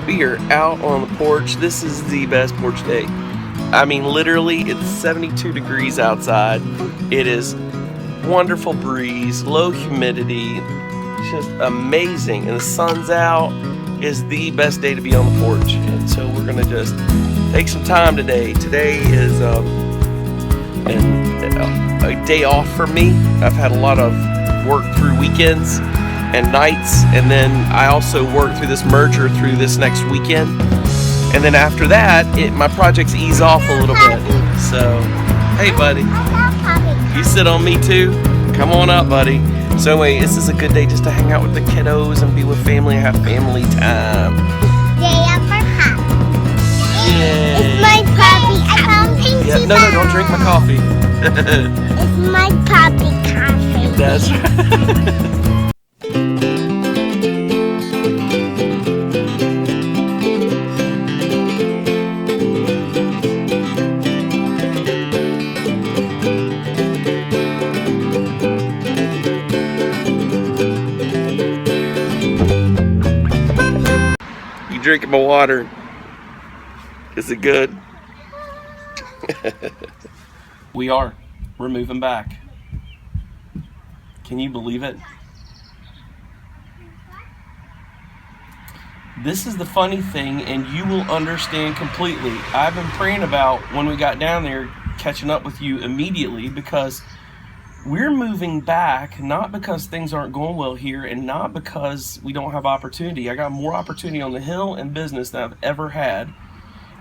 We are out on the porch. This is the best porch day. I mean, literally, it's 72 degrees outside. It is wonderful breeze, low humidity, just amazing. And the sun's out. It's the best day to be on the porch. And so we're gonna just take some time today. Today is a day off for me. I've had a lot of work through weekends and nights, and then I also work through this merger through this next weekend, and then after that my projects ease off a little bit. So hey buddy, you sit on me too? Come on up, buddy. So anyway, this is a good day just to hang out with the kiddos and be with family and have family time. Day of our puppy. Yay. It's my puppy. I found Pinky. Yeah, no, don't drink my coffee. It's my puppy coffee. That's right. You drinking my water? Is it good? We're moving back. Can you believe it? This is the funny thing, and you will understand completely. I've been praying about when we got down there, catching up with you immediately, because we're moving back, not because things aren't going well here, and not because we don't have opportunity. I got more opportunity on the hill and business than I've ever had,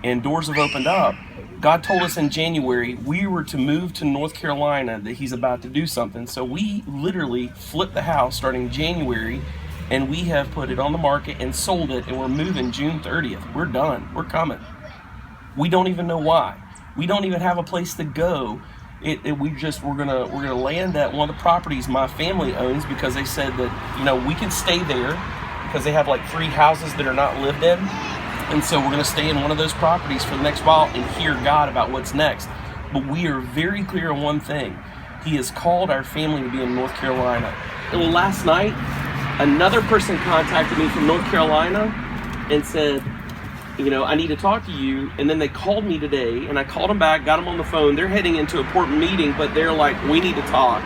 and doors have opened up. God told us in January we were to move to North Carolina, that he's about to do something. So we literally flipped the house starting January, and we have put it on the market and sold it, and we're moving June 30th. We're done. We're coming. We don't even know why. We don't even have a place to go. We're gonna land at one of the properties my family owns, because they said that we can stay there because they have like 3 houses that are not lived in. And so we're going to stay in one of those properties for the next while and hear God about what's next. But we are very clear on one thing. He has called our family to be in North Carolina. And last night, another person contacted me from North Carolina and said, I need to talk to you. And then they called me today, and I called them back, got them on the phone. They're heading into an important meeting, but they're like, we need to talk.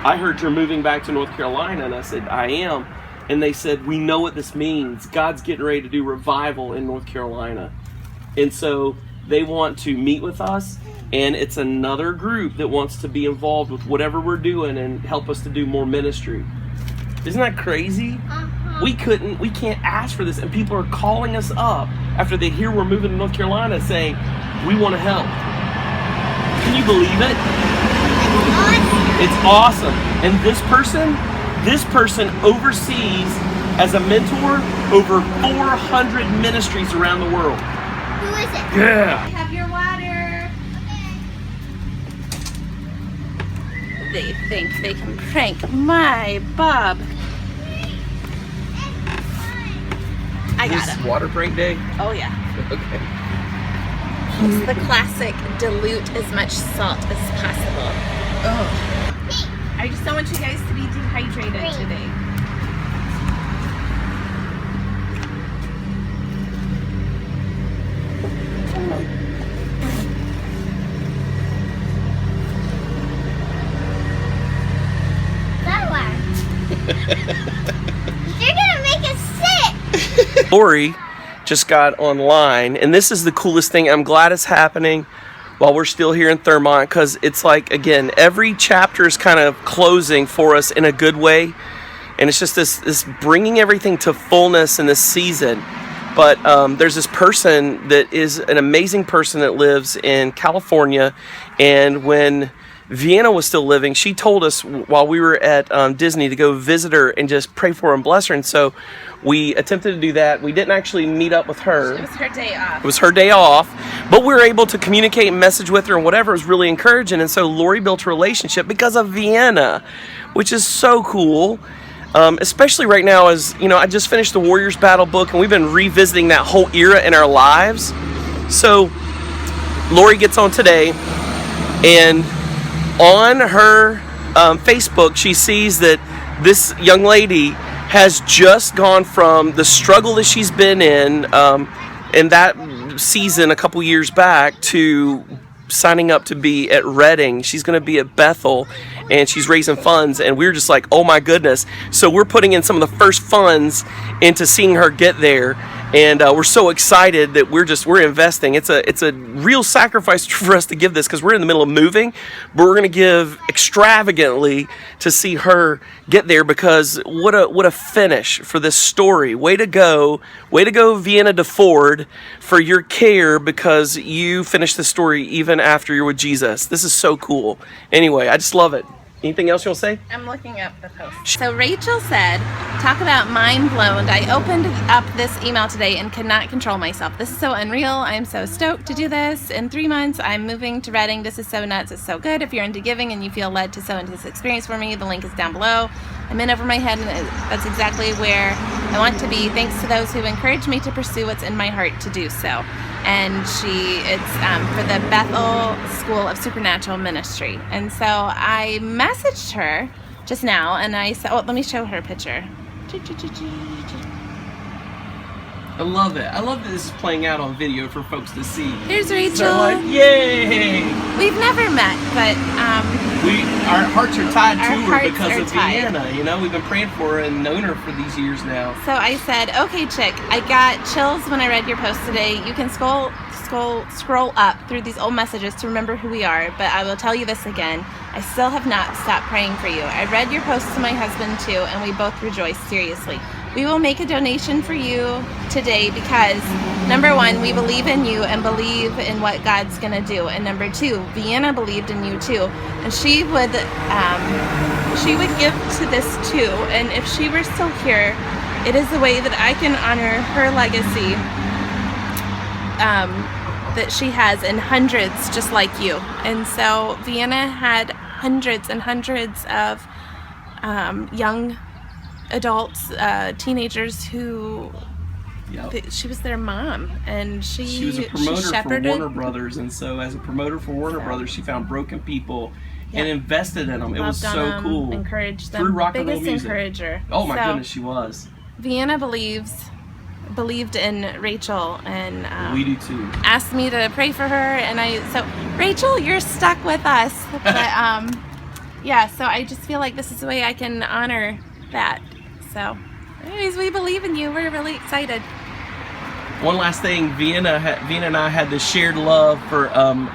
I heard you're moving back to North Carolina. And I said, I am. And they said, we know what this means. God's getting ready to do revival in North Carolina. And so they want to meet with us. And it's another group that wants to be involved with whatever we're doing and help us to do more ministry. Isn't that crazy? We can't ask for this. And people are calling us up after they hear we're moving to North Carolina saying, we want to help. Can you believe it? It's awesome. And this person oversees, as a mentor, over 400 ministries around the world. Who is it? Yeah. Have your water. They think they can prank my Bob. I got This him. water prank day? Oh yeah. Okay. It's the classic dilute as much salt as possible. Oh. I just don't want you guys to be dehydrated today. That one. You're gonna make us sick. Lori just got online, and this is the coolest thing. I'm glad it's happening while we're still here in Thurmont, because it's like, again, every chapter is kind of closing for us in a good way, and it's just this bringing everything to fullness in this season. But there's this person that is an amazing person that lives in California, and when Vienna was still living, she told us while we were at Disney to go visit her and just pray for her and bless her. And so we attempted to do that. We didn't actually meet up with her. It was her day off. It was her day off, but we were able to communicate and message with her and whatever. It was really encouraging. And so Lori built a relationship because of Vienna, which is so cool. Especially right now, as I just finished the Warriors Battle book, and we've been revisiting that whole era in our lives. So Lori gets on today, and on her Facebook, she sees that this young lady has just gone from the struggle that she's been in that season a couple years back to signing up to be at Reading. She's going to be at Bethel, and she's raising funds, and we're just like, oh my goodness. So we're putting in some of the first funds into seeing her get there, and we're so excited that we're investing. It's a real sacrifice for us to give this, because we're in the middle of moving, but we're going to give extravagantly to see her get there, because what a finish for this story. Way to go Vienna DeFord, for your care, because you finished the story even after you're with Jesus. This is so cool. Anyway, I just love it. Anything else you'll say? I'm looking up the post. So Rachel said, talk about mind blown. I opened up this email today and could not control myself. This is so unreal. I'm so stoked to do this. In 3 months, I'm moving to Reading. This is so nuts. It's so good. If you're into giving and you feel led to sow into this experience for me, the link is down below. I'm in over my head, and that's exactly where I want to be. Thanks to those who encouraged me to pursue what's in my heart to do so. And it's for the Bethel School of Supernatural Ministry. And so I messaged her just now, and I said, oh, let me show her a picture. I love it. I love that this is playing out on video for folks to see. Here's Rachel. So like, yay! We've never met, but our hearts are tied to her hearts because are of tied. Vienna. You know, we've been praying for her and known her for these years now. So I said, okay, chick, I got chills when I read your post today. You can scroll up through these old messages to remember who we are, but I will tell you this again. I still have not stopped praying for you. I read your post to my husband too, and we both rejoiced seriously. We will make a donation for you today because, number one, we believe in you and believe in what God's going to do. And number two, Vienna believed in you too. And she would give to this too. And if she were still here, it is the way that I can honor her legacy that she has, in hundreds just like you. And so Vienna had hundreds and hundreds of young adults, teenagers who she was their mom, and she was a promoter for shepherded. Warner Brothers, and so as a promoter for Warner Brothers, she found broken people and invested in them. It was so cool. Encouraged them. Through rock and roll Biggest music. encourager. Oh my So, goodness, she was. Vienna believed in Rachel, and We do too. asked me to pray for her, and so Rachel, you're stuck with us. But yeah, so I just feel like this is the way I can honor that. So anyways, we believe in you. We're really excited. One last thing, Vienna and I had this shared love for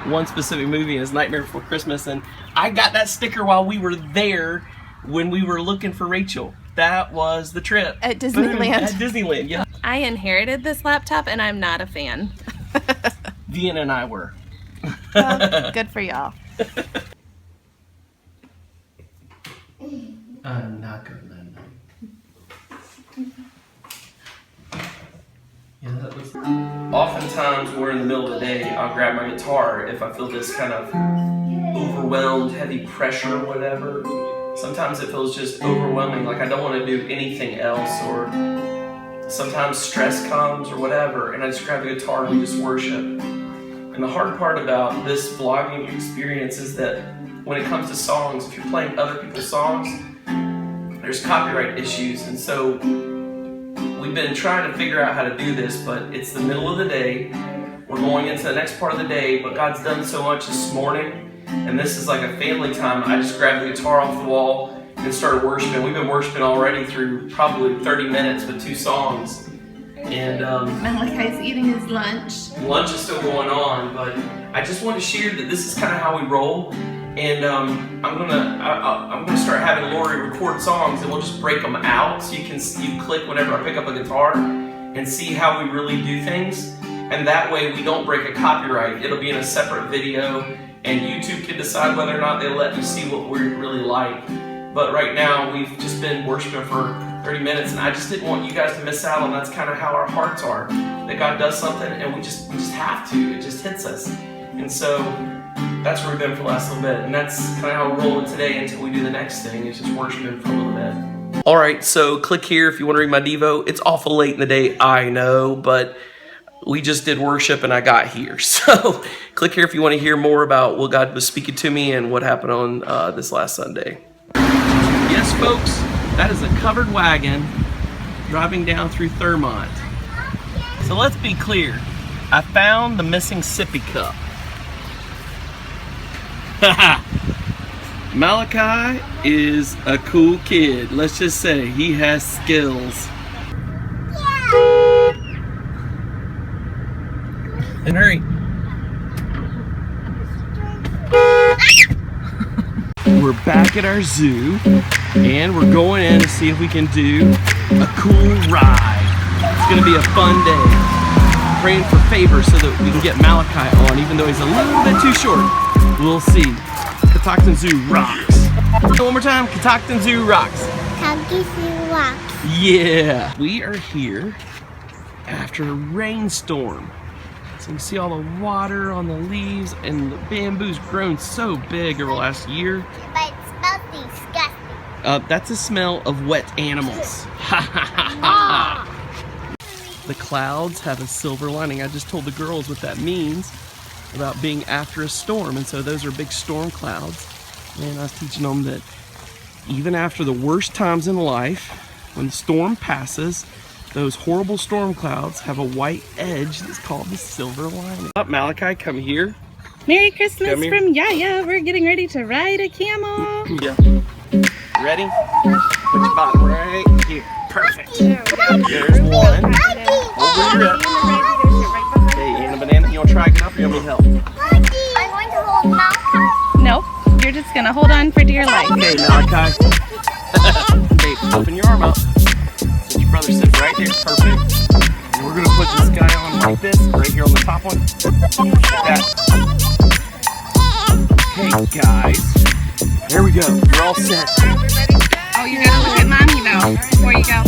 one specific movie, and it's Nightmare Before Christmas, and I got that sticker while we were there when we were looking for Rachel. That was the trip. At Disneyland. Boom, at Disneyland, yeah. I inherited this laptop, and I'm not a fan. Vienna and I were. Well, good for y'all. I'm not good. Oftentimes we're in the middle of the day, I'll grab my guitar if I feel this kind of overwhelmed, heavy pressure or whatever. Sometimes it feels just overwhelming, like I don't want to do anything else, or sometimes stress comes or whatever, and I just grab the guitar and we just worship. And the hard part about this vlogging experience is that when it comes to songs, if you're playing other people's songs, there's copyright issues, and so we've been trying to figure out how to do this, but it's the middle of the day. We're going into the next part of the day, but God's done so much this morning, and this is like a family time. I just grabbed the guitar off the wall and started worshiping. We've been worshiping already through probably 30 minutes with 2 songs. And Malachi's eating his lunch. Lunch is still going on, but I just want to share that this is kind of how we roll. And I'm gonna start having Lori record songs, and we'll just break them out so you click whenever I pick up a guitar and see how we really do things. And that way we don't break a copyright. It'll be in a separate video, and YouTube can decide whether or not they let me see what we really like. But right now we've just been worshiping for 30 minutes, and I just didn't want you guys to miss out on. That's kind of how our hearts are. That God does something, and we just have to. It just hits us, and so that's where we've been for the last little bit, and that's kind of how we're rolling today until we do the next thing. It's just worshiping for a little bit. All right, so click here if you want to read my Devo. It's awful late in the day, I know, but we just did worship and I got here. So click here if you want to hear more about what God was speaking to me and what happened on this last Sunday. Yes, folks, that is a covered wagon driving down through Thurmont. So let's be clear. I found the missing sippy cup. Malachi is a cool kid. Let's just say he has skills. And hurry. We're back at our zoo and we're going in to see if we can do a cool ride. It's gonna be a fun day. Praying for favors so that we can get Malachi on, even though he's a little bit too short. We'll see. Catoctin Zoo rocks. One more time, Catoctin Zoo rocks. Catoctin Zoo rocks. Yeah. We are here after a rainstorm. So you can see all the water on the leaves, and the bamboo's grown so big over the last year. But it smells disgusting. That's a smell of wet animals. The clouds have a silver lining. I just told the girls what that means about being after a storm, and so those are big storm clouds. And I was teaching them that even after the worst times in life, when the storm passes, those horrible storm clouds have a white edge that's called the silver lining. Up, Malachi, come here. Merry Christmas from Yaya. We're getting ready to ride a camel. Yeah. Ready? Put your bottom right here. Perfect. There's one. Hold your grip. Okay, and a banana. You want to try it up or you want me to help? I'm going to hold Malachi. Nope. You're just going to hold on for dear life. Okay, Malachi. Okay, open your arm up. Your brother sits right there, perfect. And we're gonna put this guy on like this, right here on the top one. Like that. Hey guys, there we go. We're all set. Oh, you gotta look at mommy though before you go.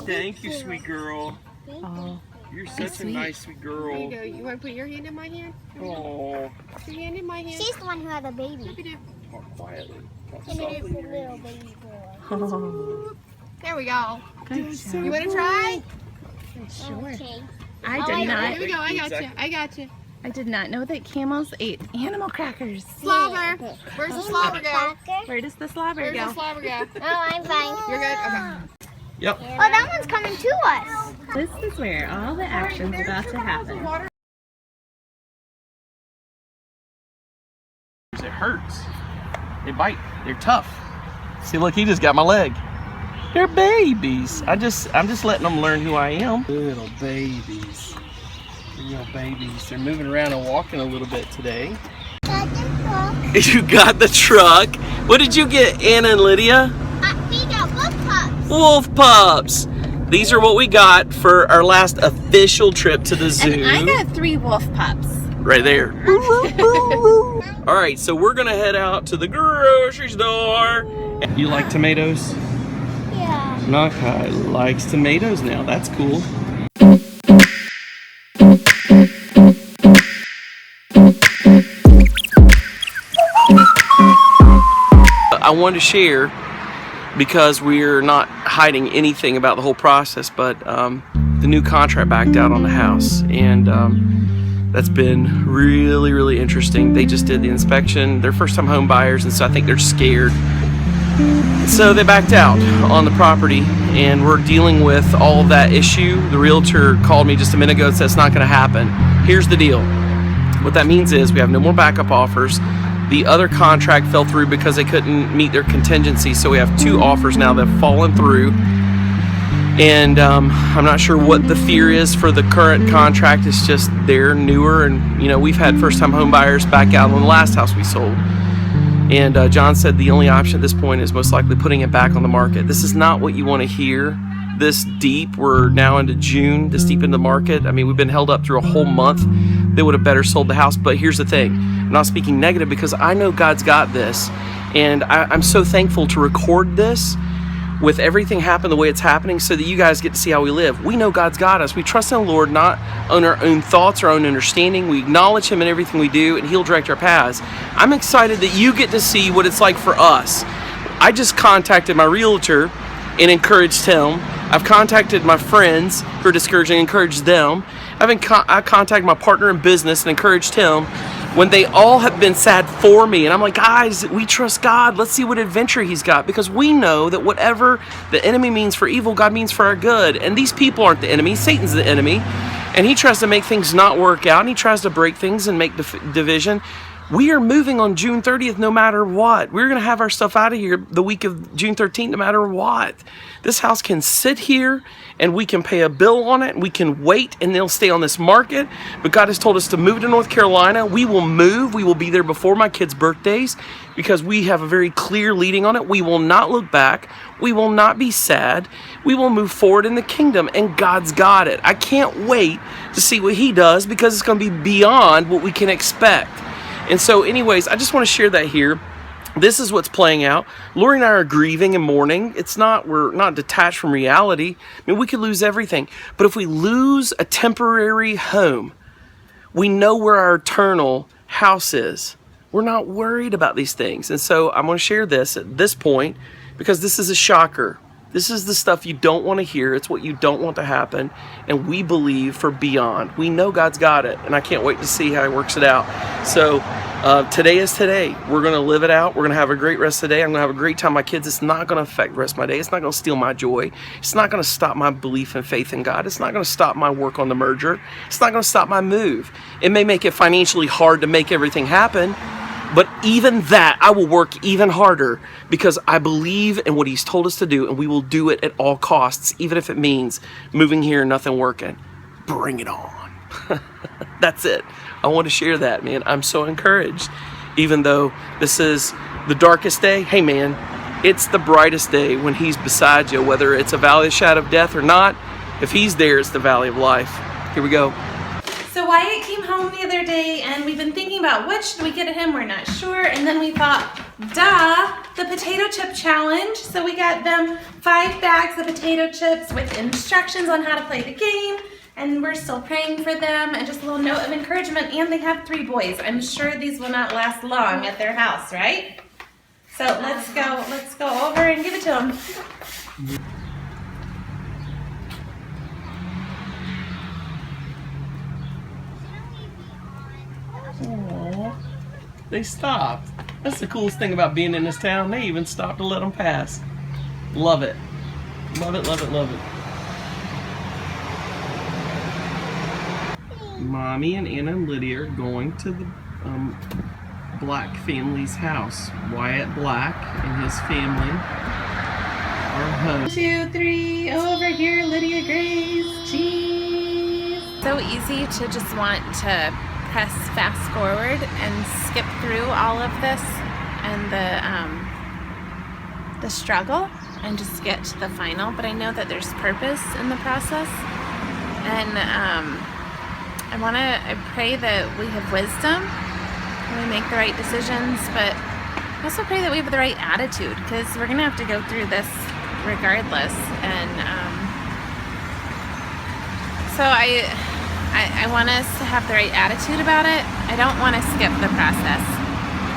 Thank you, sweet girl. Oh, You're such a nice, sweet girl. There you go. You want to put your hand in my hand? Oh, Put your hand in my hand. She's the one who had the baby. talk quietly. Talk And it is softly. the little baby boy. There we go. good You job. want to try? Sure. Okay. I Oh, did I not. Here we go. I got you. I got you. I did not know that camels ate animal crackers. Slobber. Where's the slobber go? Where does the slobber Where's the go? slobber go? Oh, I'm fine. You're good? Okay. Yep. Oh, that one's coming to us. This is where all the action's about to happen. It hurts. They bite. They're tough. See, look, he just got my leg. They're babies. I'm just letting them learn who I am. Little babies. Real babies. They're moving around and walking a little bit today. You got the truck. What did you get, Anna and Lydia? We got wolf pups. Wolf pups. These are what we got for our last official trip to the zoo. And I got 3 wolf pups. Right there. All right, so we're gonna head out to the grocery store. You like tomatoes? Yeah. Malachi likes tomatoes now. That's cool. I wanted to share because we're not hiding anything about the whole process, but the new contract backed out on the house, and that's been really, really interesting. They just did the inspection. They're first-time home buyers, and so I think they're scared. So they backed out on the property, and we're dealing with all of that issue. The realtor called me just a minute ago and said it's not going to happen. Here's the deal. What that means is we have no more backup offers. The other contract fell through because they couldn't meet their contingency, so we have 2 offers now that have fallen through. And I'm not sure what the fear is for the current contract. It's just they're newer, and we've had first-time home buyers back out on the last house we sold. And John said the only option at this point is most likely putting it back on the market. This is not what you want to hear this deep. We're now into June, this deep in the market. I mean, we've been held up through a whole month. They would have better sold the house. But here's the thing. I'm not speaking negative because I know God's got this. And I'm so thankful to record this with everything happening the way it's happening so that you guys get to see how we live. We know God's got us. We trust in the Lord, not on our own thoughts, our own understanding. We acknowledge Him in everything we do, and He'll direct our paths. I'm excited that you get to see what it's like for us. I just contacted my realtor and encouraged him. I've contacted my friends who are discouraged and encouraged them. I contacted my partner in business and encouraged him when they all have been sad for me. And I'm like, guys, we trust God. Let's see what adventure He's got, because we know that whatever the enemy means for evil, God means for our good. And these people aren't the enemy. Satan's the enemy. And he tries to make things not work out, and he tries to break things and make division. We are moving on June 30th no matter what. We're going to have our stuff out of here the week of June 13th no matter what. This house can sit here and we can pay a bill on it. We can wait and they'll stay on this market. But God has told us to move to North Carolina. We will move. We will be there before my kids' birthdays because we have a very clear leading on it. We will not look back. We will not be sad. We will move forward in the kingdom, and God's got it. I can't wait to see what He does because it's going to be beyond what we can expect. And so anyways, I just want to share that here. This is what's playing out. Lori and I are grieving and mourning. We're not detached from reality. I mean, we could lose everything. But if we lose a temporary home, we know where our eternal house is. We're not worried about these things. And so I'm going to share this at this point because this is a shocker. This is the stuff you don't want to hear. It's what you don't want to happen. And we believe for beyond. We know God's got it. And I can't wait to see how He works it out. So today is today. We're going to live it out. We're going to have a great rest of the day. I'm going to have a great time with my kids. It's not going to affect the rest of my day. It's not going to steal my joy. It's not going to stop my belief and faith in God. It's not going to stop my work on the merger. It's not going to stop my move. It may make it financially hard to make everything happen. But even that, I will work even harder because I believe in what He's told us to do, and we will do it at all costs, even if it means moving here and nothing working. Bring it on. That's it. I want to share that, man. I'm so encouraged. Even though this is the darkest day, hey, man, it's the brightest day when He's beside you, whether it's a valley of shadow of death or not. If He's there, it's the valley of life. Here we go. So Wyatt came home the other day and we've been thinking about which should we get him, we're not sure. And then we thought, duh, the potato chip challenge. So we got them 5 bags of potato chips with instructions on how to play the game. And we're still praying for them, and just a little note of encouragement. And they have 3 boys. I'm sure these will not last long at their house, right? So let's go over and give it to them. Aww, they stopped. That's the coolest thing about being in this town. They even stopped to let them pass. Love it. Love it, love it, love it. Mommy and Anna and Lydia are going to the Black family's house. Wyatt Black and his family are home. 1, 2, 3, over here, Lydia Grace. Jeez. So easy to just want to press fast forward and skip through all of this and the struggle and just get to the final, but I know that there's purpose in the process, and I pray that we have wisdom when we make the right decisions, but I also pray that we have the right attitude, because we're gonna have to go through this regardless. And so I want us to have the right attitude about it. I don't want to skip the process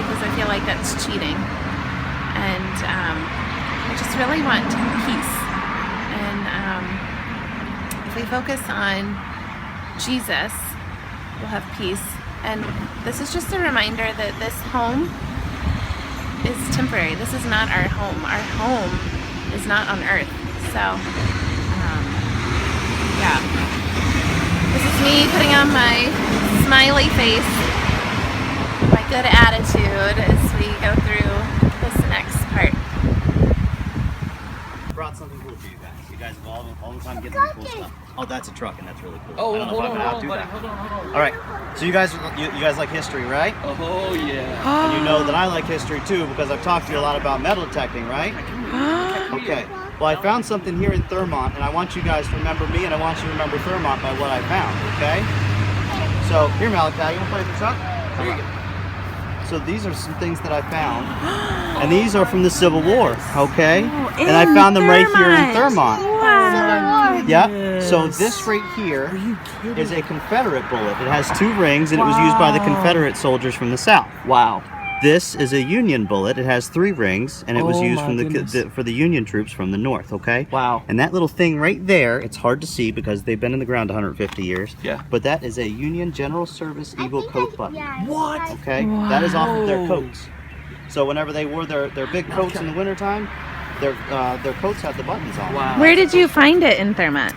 because I feel like that's cheating. And I just really want peace. And if we focus on Jesus, we'll have peace. And this is just a reminder that this home is temporary. This is not our home. Our home is not on earth. So, yeah. This is me putting on my smiley face, my good attitude as we go through this next part. I brought something cool for you guys. You guys have all the time getting the cool stuff. Oh, that's a truck, and that's really cool. Oh, I don't know hold if I'm on, gonna hold on, outdo buddy. that. Hold on. All right. So you guys like history, right? Oh, yeah. And you know that I like history too because I've talked to you a lot about metal detecting, right? Okay. Well, I found something here in Thurmont, and I want you guys to remember me, and I want you to remember Thurmont by what I found, okay? So, here, Malachi, you want to play with the truck? Here you go. So So these are some things that I found, and these are from the Civil War. Okay, Oh, and I found them right here in Thermont. Thermont. Wow. Yeah. So this right here is a Confederate bullet. It has 2 rings, and it was used by the Confederate soldiers from the South. Wow. This is a Union bullet. It has 3 rings, and it was Oh used my from goodness. for the Union troops from the North. Okay. Wow. And that little thing right there, it's hard to see because they've been in the ground 150 years. Yeah. But that is a Union General Service Eagle coat button. What? Okay. That is off of their coats. So whenever they wore their big coats in the wintertime, their coats had the buttons on. Wow. Where did you find it in Thermont?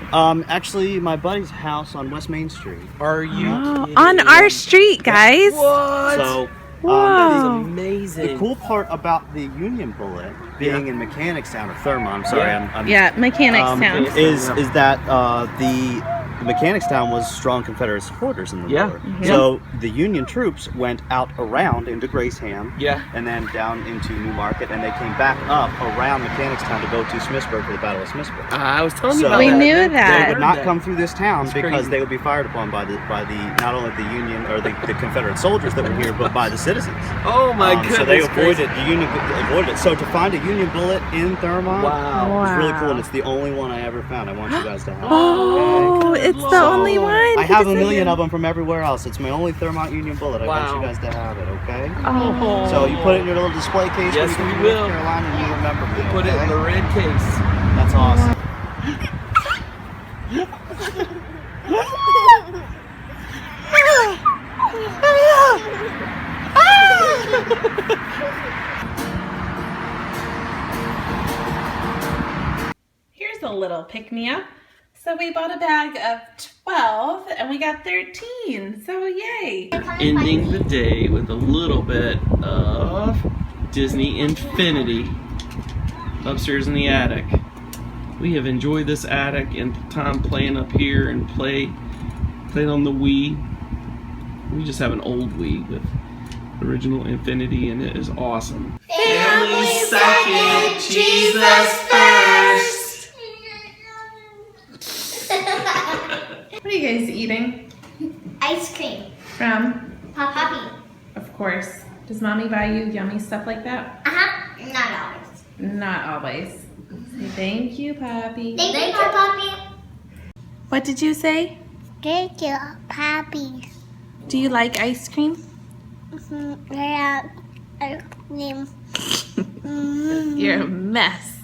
Actually, my buddy's house on West Main Street. Are you kidding? On our street, guys. What? So. that is Whoa. amazing. The cool part about the Union bullet being in Mechanicstown or Thermont, I'm sorry, I'm Yeah, Mechanics Town. is that the Mechanicstown was strong Confederate supporters in the Yeah. war. Mhm. So the Union troops went out around into Graceham, Yeah. and then down into Newmarket, and they came back up around Mechanicstown to go to Smithsburg for the Battle of Smithsburg. I was telling you So- about We that. knew They that. They heard would not that. come through this town That's because crazy. they would be fired upon by the not only the Union or the Confederate soldiers that were here, but by the citizens. Oh my goodness. So they crazy. avoided the Union avoided it. So to find a Union bullet in Thermont, Wow. it's really cool, and it's the only one I ever found. I want you guys to have. Oh, Okay? it's the So, only one. I have a Because million of them from everywhere else. It's my only Thermont Union bullet. I want Wow. you guys to have it, okay? Oh. So you put it in your little display case Yes, when you we come to will. North Carolina, and you remember me. Put it in okay? the red case. That's awesome. Here's a little pick-me-up. So we bought a bag of 12 and we got 13. So yay. Ending the day with a little bit of Disney Infinity upstairs in the attic. We have enjoyed this attic and time playing up here and playing on the Wii. We just have an old Wii with original Infinity, and it is awesome. Family second, Jesus first. What are you guys eating? Ice cream. From? Poppy. Of course. Does mommy buy you yummy stuff like that? Uh-huh. Not always. Not always. Say thank you, Poppy. Thank you, Poppy. What did you say? Thank you, Poppy. Do you like ice cream? Yeah, ice cream. You're a mess.